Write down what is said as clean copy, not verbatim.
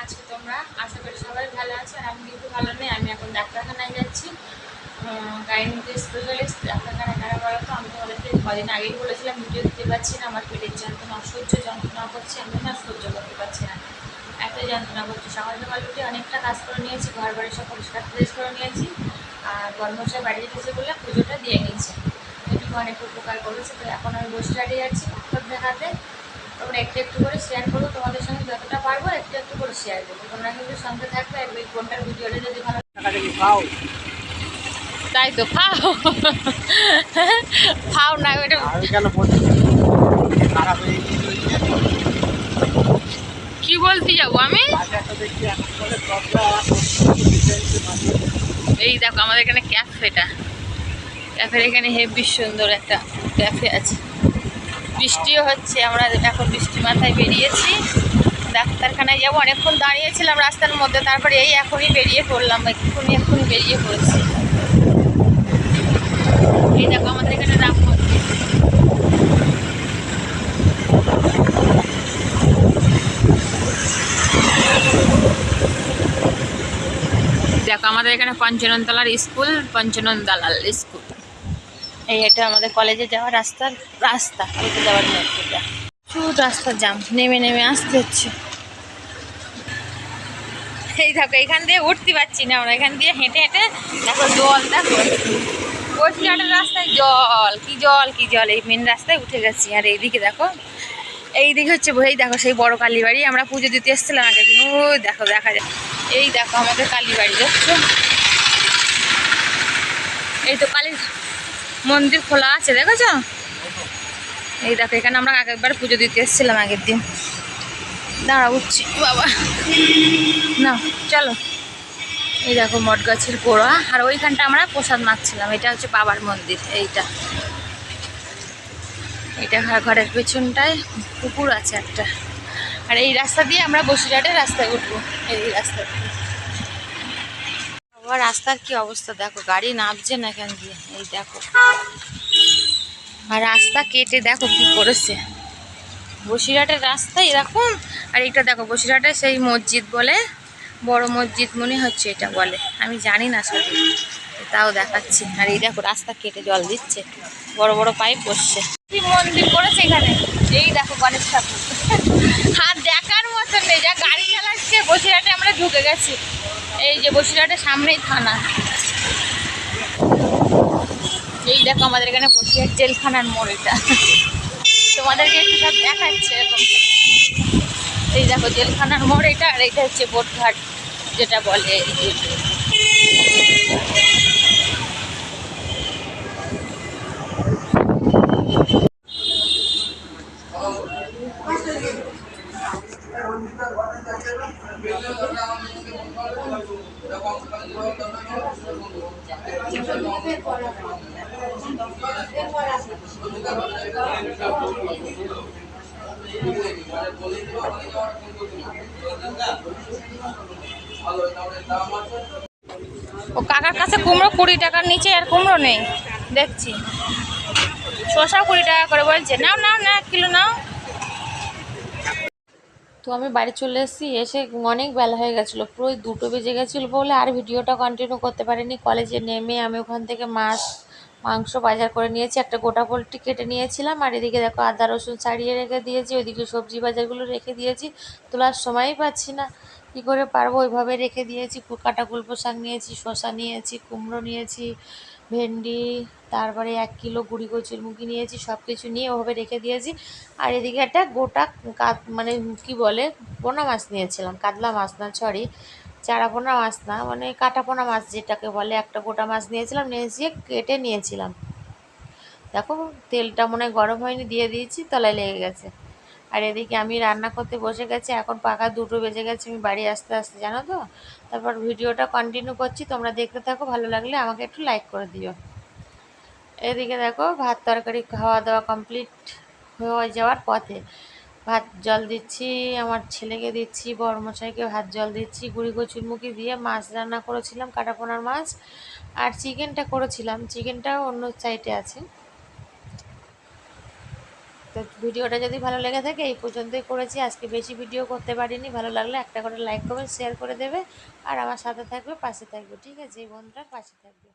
আছো তোমরা? আশা করি সবাই ভালো আছো। আর আমি কিন্তু ভালো নেই, আমি এখন ডাক্তারখানায় যাচ্ছি। গাইনি স্পেশালিস্ট ডাক্তারখানায় কেন বলো তো, আমি তোমাদেরকে কদিন আগেই বলেছিলাম ভিডিও দিতে পারছি না, আমার পেটের যন্ত্রণা অসহ্য যন্ত্রণা করছে, আমি না সহ্য করতে পারছি না, এত যন্ত্রণা করছে। সকাল সকাল উঠে অনেকটা কাজ করে নিয়েছি, ঘর বাড়ি সব পরিষ্কার ফ্রেশ করে নিয়েছি, আর বর্মশাই বাড়ি এসেছে বলে পুজোটা দিয়ে নিয়েছি, এটুকু অনেক উপকার করেছে। তো এখন আমি বসে দাঁড়িয়ে যাচ্ছি ডাক্তার দেখাতে। তোমরা একটু একটু করে শেয়ার করো, তোমাদের সঙ্গে যতটা পারবো একটু একটু করে শেয়ার করবো। তোমরা কিন্তু সঙ্গে থাকবে, আর ওই কোনটার ভিডিওটা যদি ভালো খাও, তাই তো খাও খাও না ওইটা কেন কি বলতে যাবো আমি। এই দেখো আমাদের এখানে ক্যাফেটা, ক্যাফের এখানে হেবি সুন্দর একটা ক্যাফে আছে, বৃষ্টিও হচ্ছে। আমরা এখন বৃষ্টি মাথায় বেরিয়েছি, ডাক্তারখানায় যাবো। অনেকক্ষণ দাঁড়িয়েছিলাম রাস্তার মধ্যে, তারপরে এই এখনই বেরিয়ে পড়লাম, এক্ষুনি বেরিয়ে পড়েছি। এই দেখো আমাদের এখানে রাম মন্দির, দেখো আমাদের এখানে পঞ্চাননতলার স্কুল, পঞ্চানন দালাল স্কুল। এটা আমাদের কলেজে যাওয়ার রাস্তা কলেজে যাওয়ার মধ্যে প্রচুর রাস্তার জাম, নেমে নেমে আসতে হচ্ছে। এই দেখো এখান দিয়ে উঠতে পারছি না, আমরা এখান দিয়ে হেঁটে হেঁটে দেখো জল, দেখো বসিরহাটের রাস্তায় জল, কি জল কি জল, এই মেন রাস্তায় উঠে গেছি। আর এইদিকে দেখো, এইদিকে হচ্ছে এই দেখো সেই বড় কালীবাড়ি, আমরা পুজো দিতে এসেছিলাম আগের দিন, ওই দেখো দেখা যায়। এই দেখো আমাদের কালীবাড়ি, দেখছো এই তো কালী মন্দির খোলা আছে, দেখেছো? এই দেখো এখানে আমরা আগেরবার পুজো দিতে এসেছিলাম আগের দিন। দাঁড়া উঠছি বাবা, না চলো। এই দেখো মঠ গাছের গোড়া, আর ওইখানটা আমরা প্রসাদ মাখছিলাম। এটা হচ্ছে বাবার মন্দির। এইটা ঘরের পেছনটায় পুকুর আছে একটা। আর এই রাস্তা দিয়ে আমরা বসিরহাটের রাস্তায় উঠবো, এই রাস্তা দিয়ে। বাবা রাস্তার কি অবস্থা দেখো, গাড়ি নামছে না এখান দিয়ে, এই দেখো। আর রাস্তা কেটে দেখো কি করেছে, বসিরহাটের রাস্তায় এরকম। আর এইটা দেখো বসিরহাটের সেই মসজিদ বলে, বড় মসজিদ মনে হচ্ছে এটা বলে, আমি জানি না সঠিক, তাও দেখাচ্ছি। আর এই দেখো রাস্তা কেটে জল দিচ্ছে, বড় বড় পাইপ বসছে। কি মন্দির করেছে এখানে, এই দেখো গণেশ ঠাকুর। আর দেখার মতো নেই, যা গাড়ি চালাচ্ছে। বসিরহাটে আমরা ঢুকে গেছি, এই যে বসিরহাটের সামনেই থানা। এই দেখো আমাদের এখানে বসিরহাট জেলখানার মোড়, এটা তোমাদেরকে একটু সব দেখাচ্ছে এরকম। এই দেখো জেলখানার মোড় এটা, আর এটা হচ্ছে বোটঘাট যেটা বলে। ও কাকার কাছে কুমড়ো 20 টাকার নিচে আর কুমড়ো নেই দেখছি, শসা 20 টাকা করে বলছে। নাও নাও না, 1 কিলো নাও। তো আমি বাড়ি চলে এসেছি, এসে অনেক বেলা হয়ে গেছিলো, পুরো 2টো বেজে গেছিলো বলে আর ভিডিওটা কন্টিনিউ করতে পারিনি। কলেজে নেমে আমি ওখান থেকে মাংস বাজার করে নিয়েছি, একটা গোটা পোলট্রি কেটে নিয়েছিলাম। আর এদিকে দেখো আদা রসুন ছাড়িয়ে রেখে দিয়েছি, ওইদিকে সবজি বাজারগুলো রেখে দিয়েছি। তোলার সময়ই পাচ্ছি না, কী করে পারবো, ওইভাবে রেখে দিয়েছি। কাটা কুলপো শাক নিয়েছি, শসা নিয়েছি, কুমড়ো নিয়েছি, ভেন্ডি, তারপরে 1 কিলো গুঁড়ি কচুরমুখী নিয়েছি, সব কিছু নিয়ে ওভাবে রেখে দিয়েছি। আর এদিকে একটা গোটা মানে কি বলে পোনা মাছ নিয়েছিলাম, কাতলা মাছ না, সরি চারা পোনা মাছ না, মানে কাটা পোনা মাছ যেটাকে বলে, একটা গোটা মাছ নিয়েছিলাম, নিয়ে কেটে নিয়েছিলাম। দেখো তেলটা মনে হয় গরম হয়নি, দিয়ে দিয়েছি, তলায় লেগে গেছে। আর এদিকে আমি রান্না করতে বসে গেছি, এখন পাকা 2টো বেজে গেছে, আমি বাড়ি আসতে আসতে, জানো তো। তারপর ভিডিওটা কন্টিনিউ করছি, তোমরা দেখতে থাকো, ভালো লাগলে আমাকে একটু লাইক করে দিও। এদিকে দেখো ভাত তরকারি খাওয়া দাওয়া কমপ্লিট হয়ে যাওয়ার পথে ভাত জল দিচ্ছি, আমার ছেলেকে দিচ্ছি, বড়মশাইকে ভাত জল দিচ্ছি। গুঁড়ি কচুরমুখী দিয়ে মাছ রান্না করেছিলাম, কাটাপোনার মাছ, আর চিকেনটা করেছিলাম, চিকেনটাও অন্য সাইডে আছে। তো ভিডিওটা যদি ভালো লেগে থাকে এই পর্যন্তই করেছি, আজকে বেশি ভিডিও করতে পারিনি। ভালো লাগলে একটা করে লাইক করবে, শেয়ার করে দেবে, আর আমার সাথে থাকবে, পাশে থাকবে। ঠিক আছে, এই বন্ধুটার পাশে থাকবে।